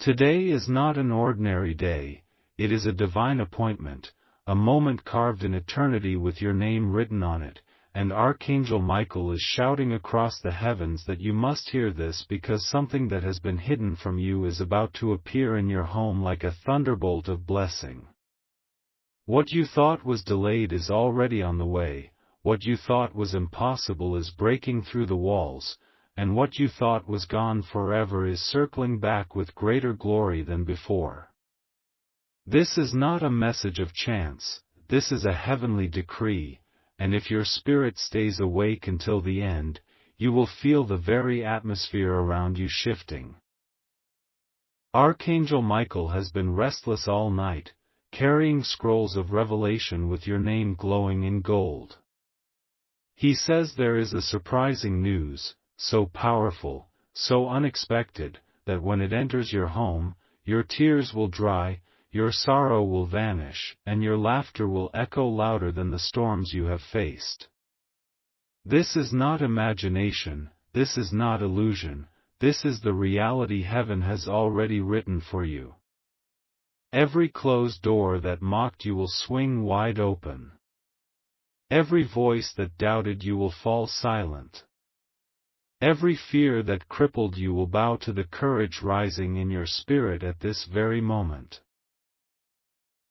Today is not an ordinary day, it is a divine appointment, a moment carved in eternity with your name written on it, and Archangel Michael is shouting across the heavens that you must hear this because something that has been hidden from you is about to appear in your home like a thunderbolt of blessing. What you thought was delayed is already on the way, what you thought was impossible is breaking through the walls, and what you thought was gone forever is circling back with greater glory than before. This is not a message of chance, this is a heavenly decree, and if your spirit stays awake until the end, you will feel the very atmosphere around you shifting. Archangel Michael has been restless all night, carrying scrolls of revelation with your name glowing in gold. He says there is a surprising news, so powerful, so unexpected, that when it enters your home, your tears will dry, your sorrow will vanish, and your laughter will echo louder than the storms you have faced. This is not imagination, this is not illusion, this is the reality heaven has already written for you. Every closed door that mocked you will swing wide open. Every voice that doubted you will fall silent. Every fear that crippled you will bow to the courage rising in your spirit at this very moment.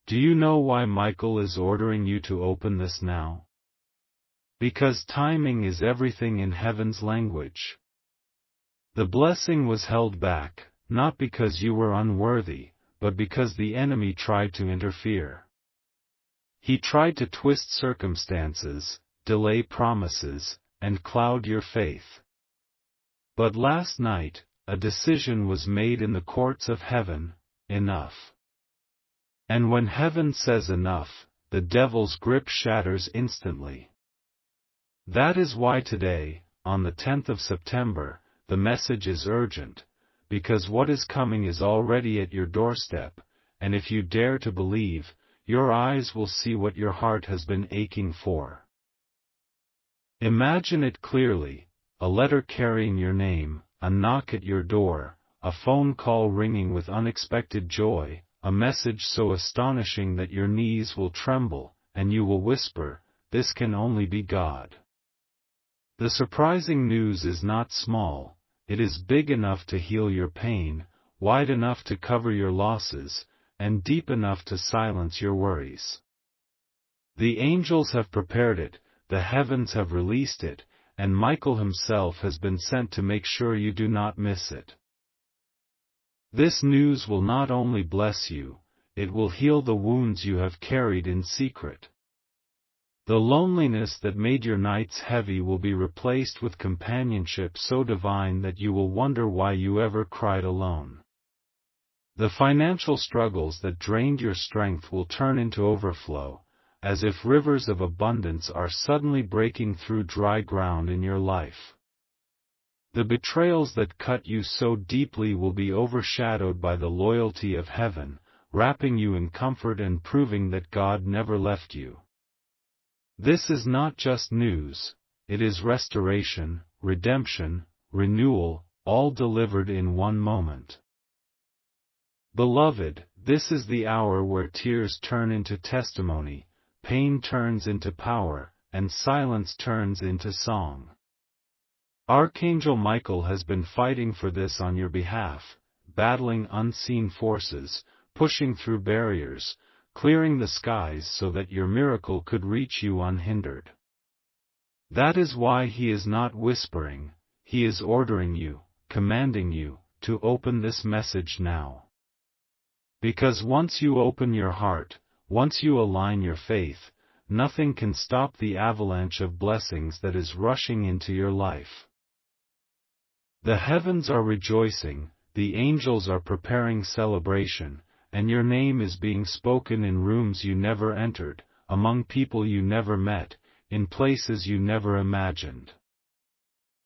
Do you know why Michael is ordering you to open this now? Because timing is everything in heaven's language. The blessing was held back, not because you were unworthy, but because the enemy tried to interfere. He tried to twist circumstances, delay promises, and cloud your faith. But last night, a decision was made in the courts of heaven: enough. And when heaven says enough, the devil's grip shatters instantly. That is why today, on the 10th of September, the message is urgent, because what is coming is already at your doorstep, and if you dare to believe, your eyes will see what your heart has been aching for. Imagine it clearly: a letter carrying your name, a knock at your door, a phone call ringing with unexpected joy, a message so astonishing that your knees will tremble, and you will whisper, "This can only be God." The surprising news is not small, it is big enough to heal your pain, wide enough to cover your losses, and deep enough to silence your worries. The angels have prepared it, the heavens have released it, and Michael himself has been sent to make sure you do not miss it. This news will not only bless you, it will heal the wounds you have carried in secret. The loneliness that made your nights heavy will be replaced with companionship so divine that you will wonder why you ever cried alone. The financial struggles that drained your strength will turn into overflow, as if rivers of abundance are suddenly breaking through dry ground in your life. The betrayals that cut you so deeply will be overshadowed by the loyalty of heaven, wrapping you in comfort and proving that God never left you. This is not just news, it is restoration, redemption, renewal, all delivered in one moment. Beloved, this is the hour where tears turn into testimony, pain turns into power, and silence turns into song. Archangel Michael has been fighting for this on your behalf, battling unseen forces, pushing through barriers, clearing the skies so that your miracle could reach you unhindered. That is why he is not whispering, he is ordering you, commanding you, to open this message now. Because once you open your heart, once you align your faith, nothing can stop the avalanche of blessings that is rushing into your life. The heavens are rejoicing, the angels are preparing celebration, and your name is being spoken in rooms you never entered, among people you never met, in places you never imagined.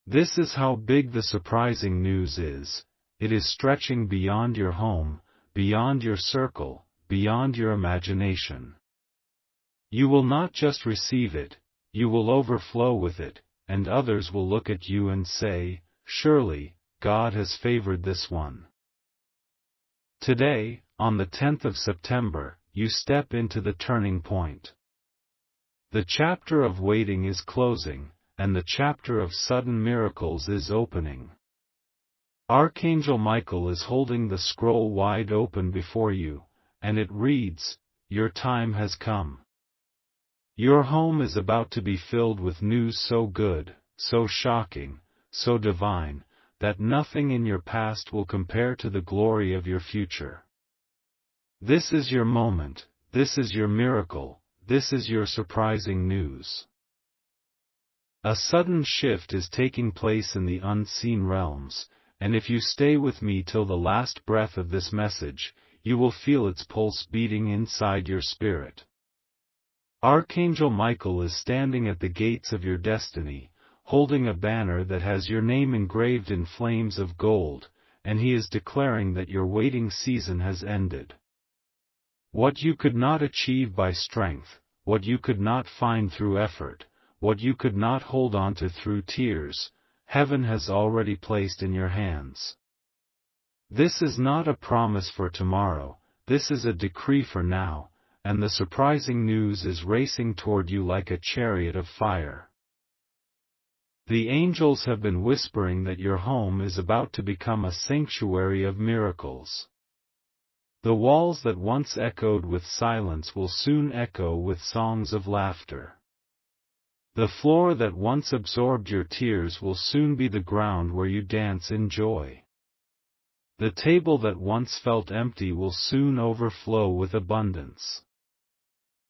This is how big the surprising news is: it is stretching beyond your home, beyond your circle, beyond your imagination. You will not just receive it, you will overflow with it, and others will look at you and say, "Surely, God has favored this one." Today, on the 10th of September, you step into the turning point. The chapter of waiting is closing, and the chapter of sudden miracles is opening. Archangel Michael is holding the scroll wide open before you, and it reads, "Your time has come." Your home is about to be filled with news so good, so shocking, so divine, that nothing in your past will compare to the glory of your future. This is your moment, this is your miracle, this is your surprising news. A sudden shift is taking place in the unseen realms, and if you stay with me till the last breath of this message, you will feel its pulse beating inside your spirit. Archangel Michael is standing at the gates of your destiny, holding a banner that has your name engraved in flames of gold, and he is declaring that your waiting season has ended. What you could not achieve by strength, what you could not find through effort, what you could not hold on to through tears, heaven has already placed in your hands. This is not a promise for tomorrow, this is a decree for now, and the surprising news is racing toward you like a chariot of fire. The angels have been whispering that your home is about to become a sanctuary of miracles. The walls that once echoed with silence will soon echo with songs of laughter. The floor that once absorbed your tears will soon be the ground where you dance in joy. The table that once felt empty will soon overflow with abundance.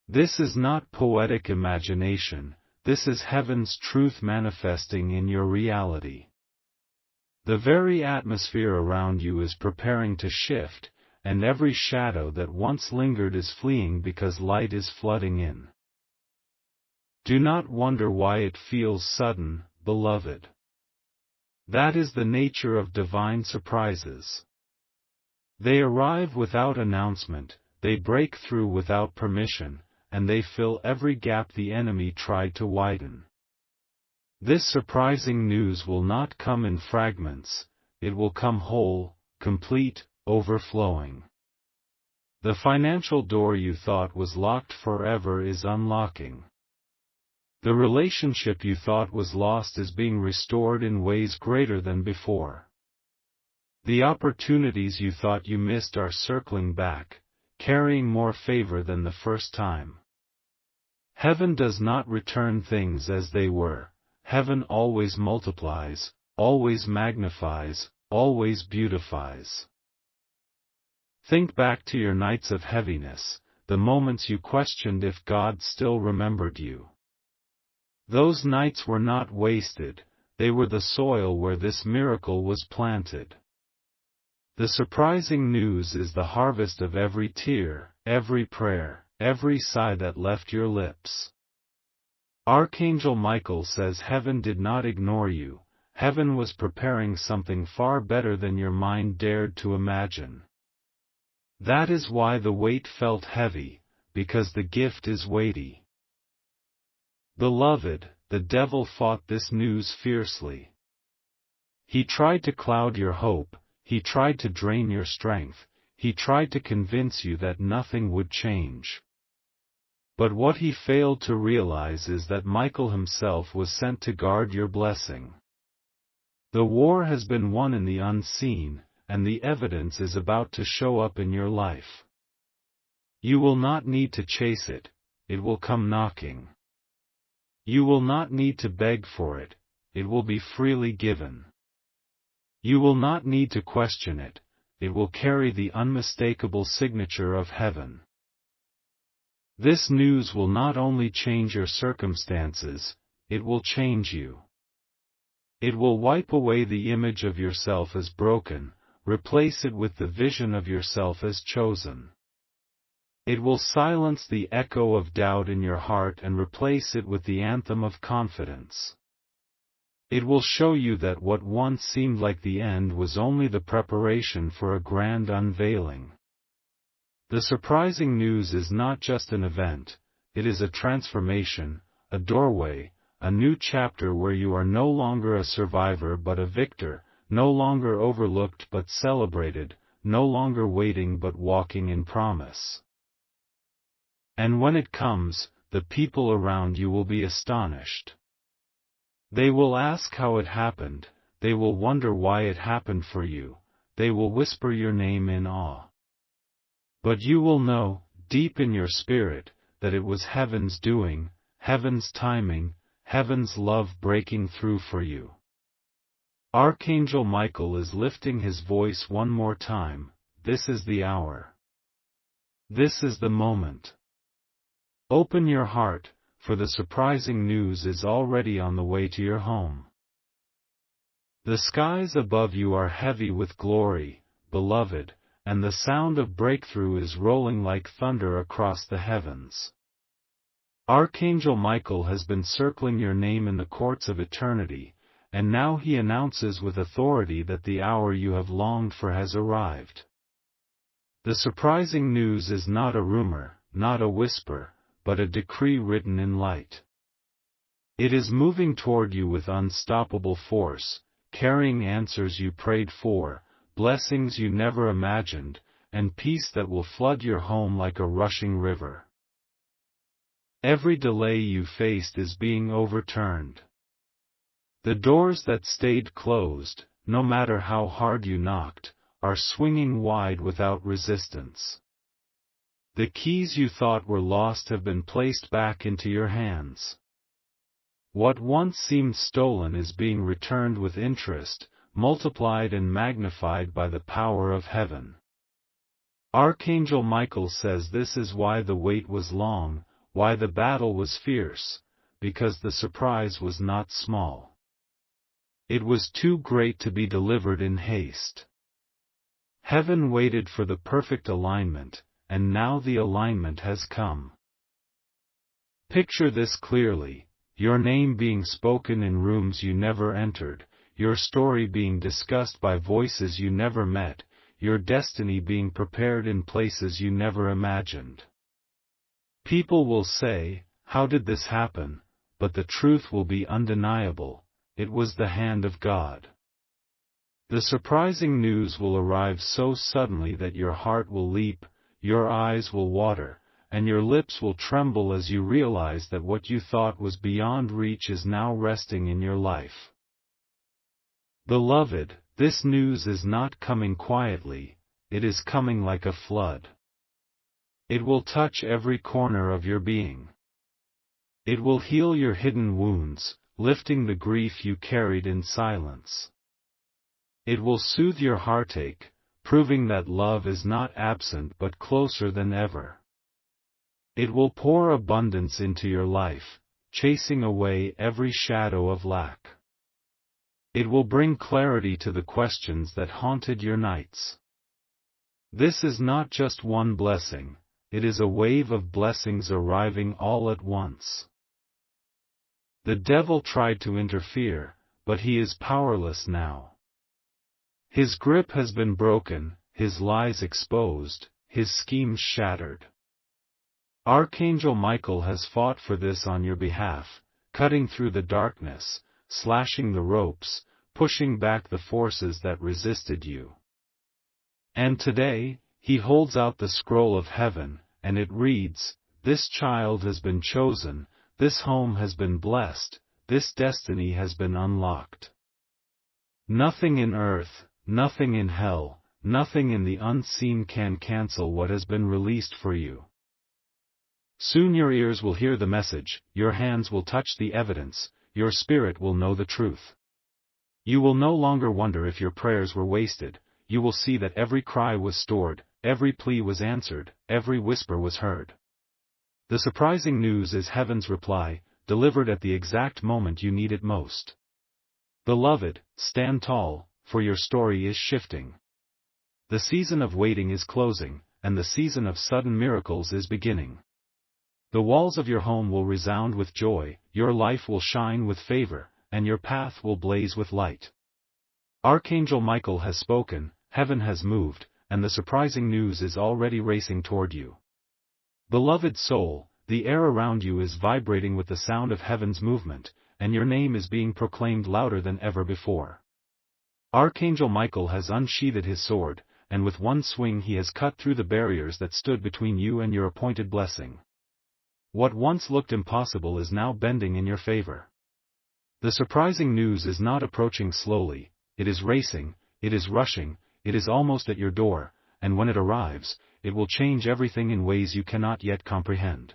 This is not poetic imagination, this is heaven's truth manifesting in your reality. The very atmosphere around you is preparing to shift, and every shadow that once lingered is fleeing because light is flooding in. Do not wonder why it feels sudden, beloved. That is the nature of divine surprises. They arrive without announcement, they break through without permission, and they fill every gap the enemy tried to widen. This surprising news will not come in fragments, it will come whole, complete, overflowing. The financial door you thought was locked forever is unlocking. The relationship you thought was lost is being restored in ways greater than before. The opportunities you thought you missed are circling back, carrying more favor than the first time. Heaven does not return things as they were, heaven always multiplies, always magnifies, always beautifies. Think back to your nights of heaviness, the moments you questioned if God still remembered you. Those nights were not wasted, they were the soil where this miracle was planted. The surprising news is the harvest of every tear, every prayer, every sigh that left your lips. Archangel Michael says heaven did not ignore you, heaven was preparing something far better than your mind dared to imagine. That is why the weight felt heavy, because the gift is weighty. Beloved, the devil fought this news fiercely. He tried to cloud your hope, he tried to drain your strength, he tried to convince you that nothing would change. But what he failed to realize is that Michael himself was sent to guard your blessing. The war has been won in the unseen, and the evidence is about to show up in your life. You will not need to chase it, it will come knocking. You will not need to beg for it, it will be freely given. You will not need to question it, it will carry the unmistakable signature of heaven. This news will not only change your circumstances, it will change you. It will wipe away the image of yourself as broken, replace it with the vision of yourself as chosen. It will silence the echo of doubt in your heart and replace it with the anthem of confidence. It will show you that what once seemed like the end was only the preparation for a grand unveiling. The surprising news is not just an event, it is a transformation, a doorway, a new chapter where you are no longer a survivor but a victor, no longer overlooked but celebrated, no longer waiting but walking in promise. And when it comes, the people around you will be astonished. They will ask how it happened, they will wonder why it happened for you, they will whisper your name in awe. But you will know, deep in your spirit, that it was heaven's doing, heaven's timing, heaven's love breaking through for you. Archangel Michael is lifting his voice one more time. This is the hour. This is the moment. Open your heart, for the surprising news is already on the way to your home. The skies above you are heavy with glory, beloved, and the sound of breakthrough is rolling like thunder across the heavens. Archangel Michael has been circling your name in the courts of eternity, and now he announces with authority that the hour you have longed for has arrived. The surprising news is not a rumor, not a whisper, but a decree written in light. It is moving toward you with unstoppable force, carrying answers you prayed for, blessings you never imagined, and peace that will flood your home like a rushing river. Every delay you faced is being overturned. The doors that stayed closed, no matter how hard you knocked, are swinging wide without resistance. The keys you thought were lost have been placed back into your hands. What once seemed stolen is being returned with interest, multiplied and magnified by the power of heaven. Archangel Michael says this is why the wait was long, why the battle was fierce, because the surprise was not small. It was too great to be delivered in haste. Heaven waited for the perfect alignment, and now the alignment has come. Picture this clearly, your name being spoken in rooms you never entered, your story being discussed by voices you never met, your destiny being prepared in places you never imagined. People will say, "How did this happen?" But the truth will be undeniable, it was the hand of God. The surprising news will arrive so suddenly that your heart will leap, your eyes will water, and your lips will tremble as you realize that what you thought was beyond reach is now resting in your life. Beloved, this news is not coming quietly, it is coming like a flood. It will touch every corner of your being. It will heal your hidden wounds, lifting the grief you carried in silence. It will soothe your heartache, proving that love is not absent but closer than ever. It will pour abundance into your life, chasing away every shadow of lack. It will bring clarity to the questions that haunted your nights. This is not just one blessing, it is a wave of blessings arriving all at once. The devil tried to interfere, but he is powerless now. His grip has been broken, his lies exposed, his schemes shattered. Archangel Michael has fought for this on your behalf, cutting through the darkness, slashing the ropes, pushing back the forces that resisted you. And today, he holds out the scroll of heaven, and it reads, "This child has been chosen, this home has been blessed, this destiny has been unlocked." Nothing in earth, nothing in hell, nothing in the unseen can cancel what has been released for you. Soon your ears will hear the message, your hands will touch the evidence, your spirit will know the truth. You will no longer wonder if your prayers were wasted, you will see that every cry was stored, every plea was answered, every whisper was heard. The surprising news is heaven's reply, delivered at the exact moment you need it most. Beloved, stand tall, for your story is shifting. The season of waiting is closing, and the season of sudden miracles is beginning. The walls of your home will resound with joy, your life will shine with favor, and your path will blaze with light. Archangel Michael has spoken, heaven has moved, and the surprising news is already racing toward you. Beloved soul, the air around you is vibrating with the sound of heaven's movement, and your name is being proclaimed louder than ever before. Archangel Michael has unsheathed his sword, and with one swing he has cut through the barriers that stood between you and your appointed blessing. What once looked impossible is now bending in your favor. The surprising news is not approaching slowly, it is racing, it is rushing, it is almost at your door, and when it arrives, it will change everything in ways you cannot yet comprehend.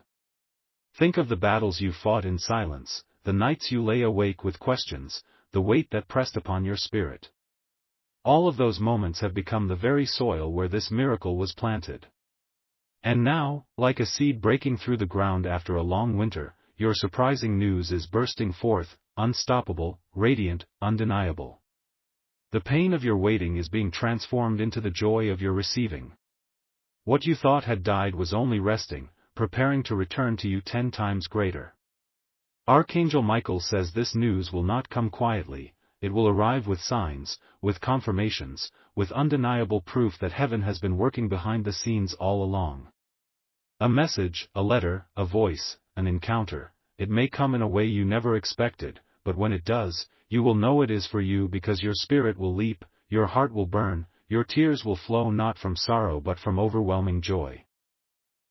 Think of the battles you fought in silence, the nights you lay awake with questions, the weight that pressed upon your spirit. All of those moments have become the very soil where this miracle was planted. And now, like a seed breaking through the ground after a long winter, your surprising news is bursting forth, unstoppable, radiant, undeniable. The pain of your waiting is being transformed into the joy of your receiving. What you thought had died was only resting, preparing to return to you 10 times greater. Archangel Michael says this news will not come quietly, it will arrive with signs, with confirmations, with undeniable proof that heaven has been working behind the scenes all along. A message, a letter, a voice, an encounter, it may come in a way you never expected, but when it does, you will know it is for you because your spirit will leap, your heart will burn, your tears will flow not from sorrow but from overwhelming joy.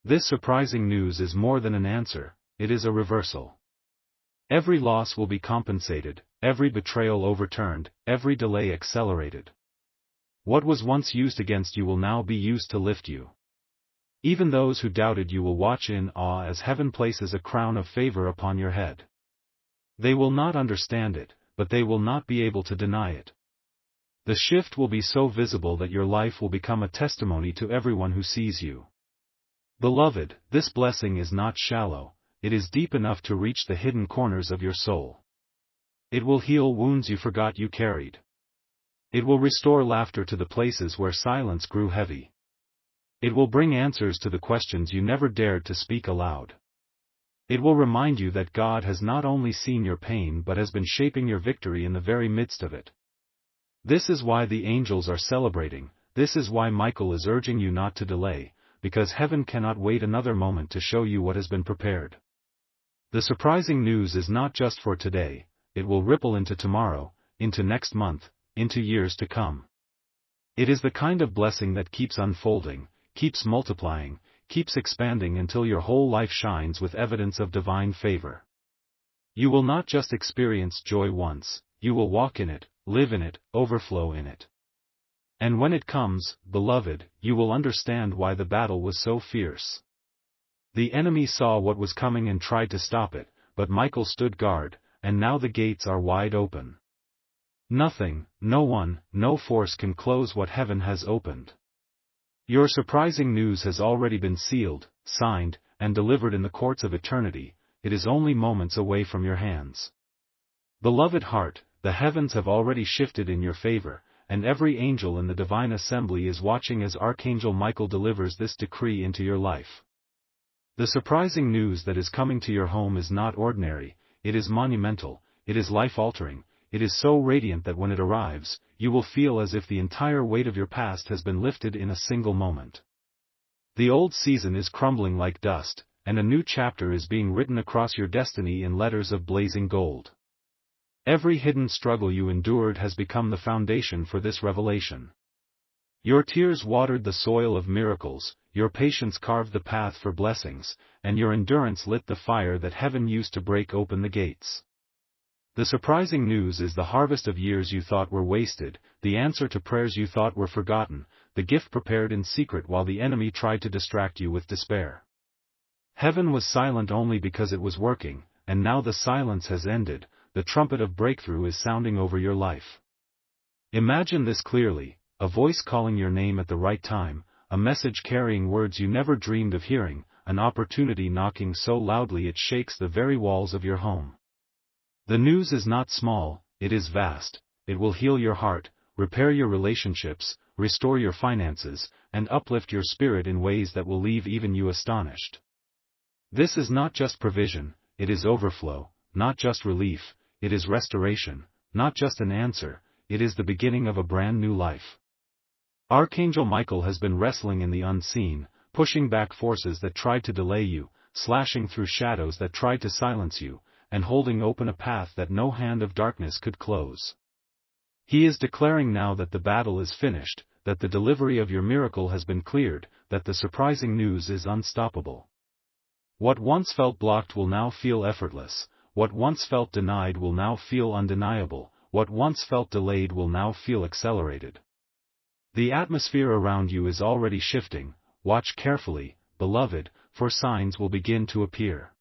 This surprising news is more than an answer, it is a reversal. Every loss will be compensated, every betrayal overturned, every delay accelerated. What was once used against you will now be used to lift you. Even those who doubted you will watch in awe as heaven places a crown of favor upon your head. They will not understand it, but they will not be able to deny it. The shift will be so visible that your life will become a testimony to everyone who sees you. Beloved, this blessing is not shallow, it is deep enough to reach the hidden corners of your soul. It will heal wounds you forgot you carried. It will restore laughter to the places where silence grew heavy. It will bring answers to the questions you never dared to speak aloud. It will remind you that God has not only seen your pain but has been shaping your victory in the very midst of it. This is why the angels are celebrating, this is why Michael is urging you not to delay, because heaven cannot wait another moment to show you what has been prepared. The surprising news is not just for today, it will ripple into tomorrow, into next month, into years to come. It is the kind of blessing that keeps unfolding, keeps multiplying, keeps expanding until your whole life shines with evidence of divine favor. You will not just experience joy once, you will walk in it, live in it, overflow in it. And when it comes, beloved, you will understand why the battle was so fierce. The enemy saw what was coming and tried to stop it, but Michael stood guard, and now the gates are wide open. Nothing, no one, no force can close what heaven has opened. Your surprising news has already been sealed, signed, and delivered in the courts of eternity, it is only moments away from your hands. Beloved heart, the heavens have already shifted in your favor, and every angel in the divine assembly is watching as Archangel Michael delivers this decree into your life. The surprising news that is coming to your home is not ordinary, it is monumental, it is life-altering, it is so radiant that when it arrives, you will feel as if the entire weight of your past has been lifted in a single moment. The old season is crumbling like dust, and a new chapter is being written across your destiny in letters of blazing gold. Every hidden struggle you endured has become the foundation for this revelation. Your tears watered the soil of miracles, your patience carved the path for blessings, and your endurance lit the fire that heaven used to break open the gates. The surprising news is the harvest of years you thought were wasted, the answer to prayers you thought were forgotten, the gift prepared in secret while the enemy tried to distract you with despair. Heaven was silent only because it was working, and now the silence has ended, the trumpet of breakthrough is sounding over your life. Imagine this clearly, a voice calling your name at the right time, a message carrying words you never dreamed of hearing, an opportunity knocking so loudly it shakes the very walls of your home. The news is not small, it is vast, it will heal your heart, repair your relationships, restore your finances, and uplift your spirit in ways that will leave even you astonished. This is not just provision, it is overflow, not just relief, it is restoration, not just an answer, it is the beginning of a brand new life. Archangel Michael has been wrestling in the unseen, pushing back forces that tried to delay you, slashing through shadows that tried to silence you, and holding open a path that no hand of darkness could close. He is declaring now that the battle is finished, that the delivery of your miracle has been cleared, that the surprising news is unstoppable. What once felt blocked will now feel effortless, what once felt denied will now feel undeniable, what once felt delayed will now feel accelerated. The atmosphere around you is already shifting. Watch carefully, beloved, for signs will begin to appear.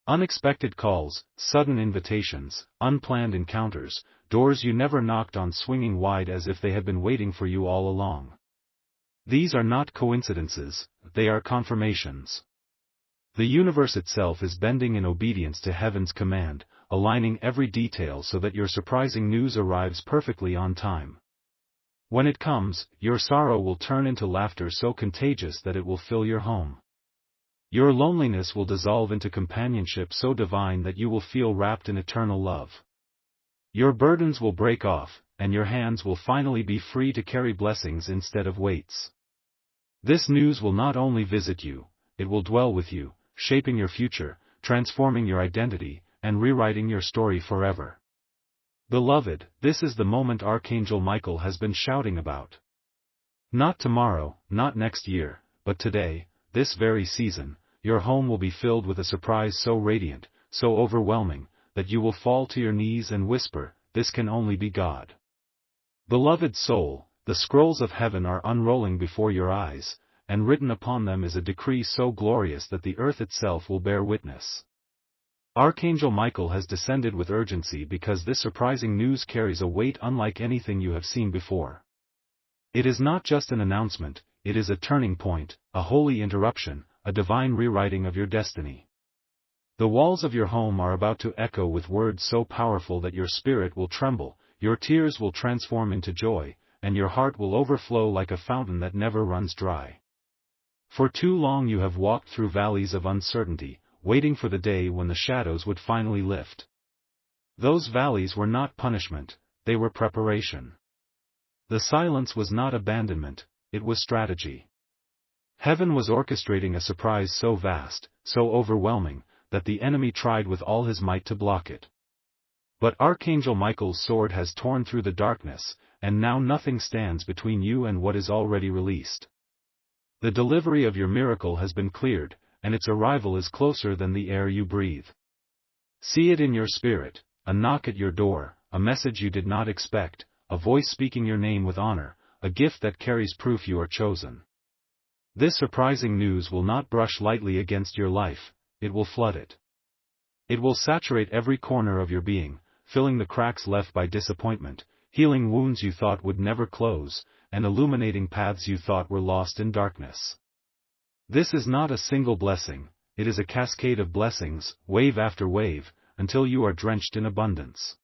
Unexpected calls, sudden invitations, unplanned encounters, doors you never knocked on swinging wide as if they had been waiting for you all along. These are not coincidences, they are confirmations. The universe itself is bending in obedience to heaven's command, aligning every detail so that your surprising news arrives perfectly on time. When it comes, your sorrow will turn into laughter so contagious that it will fill your home. Your loneliness will dissolve into companionship so divine that you will feel wrapped in eternal love. Your burdens will break off, and your hands will finally be free to carry blessings instead of weights. This news will not only visit you, it will dwell with you, shaping your future, transforming your identity, and rewriting your story forever. Beloved, this is the moment Archangel Michael has been shouting about. Not tomorrow, not next year, but today, this very season, your home will be filled with a surprise so radiant, so overwhelming, that you will fall to your knees and whisper, "This can only be God." Beloved soul, the scrolls of heaven are unrolling before your eyes, and written upon them is a decree so glorious that the earth itself will bear witness. Archangel Michael has descended with urgency because this surprising news carries a weight unlike anything you have seen before. It is not just an announcement, it is a turning point, a holy interruption, a divine rewriting of your destiny. The walls of your home are about to echo with words so powerful that your spirit will tremble, your tears will transform into joy, and your heart will overflow like a fountain that never runs dry. For too long you have walked through valleys of uncertainty, waiting for the day when the shadows would finally lift. Those valleys were not punishment, they were preparation. The silence was not abandonment, it was strategy. Heaven was orchestrating a surprise so vast, so overwhelming, that the enemy tried with all his might to block it. But Archangel Michael's sword has torn through the darkness, and now nothing stands between you and what is already released. The delivery of your miracle has been cleared, and its arrival is closer than the air you breathe. See it in your spirit, a knock at your door, a message you did not expect, a voice speaking your name with honor, a gift that carries proof you are chosen. This surprising news will not brush lightly against your life, it will flood it. It will saturate every corner of your being, filling the cracks left by disappointment, healing wounds you thought would never close, and illuminating paths you thought were lost in darkness. This is not a single blessing, it is a cascade of blessings, wave after wave, until you are drenched in abundance.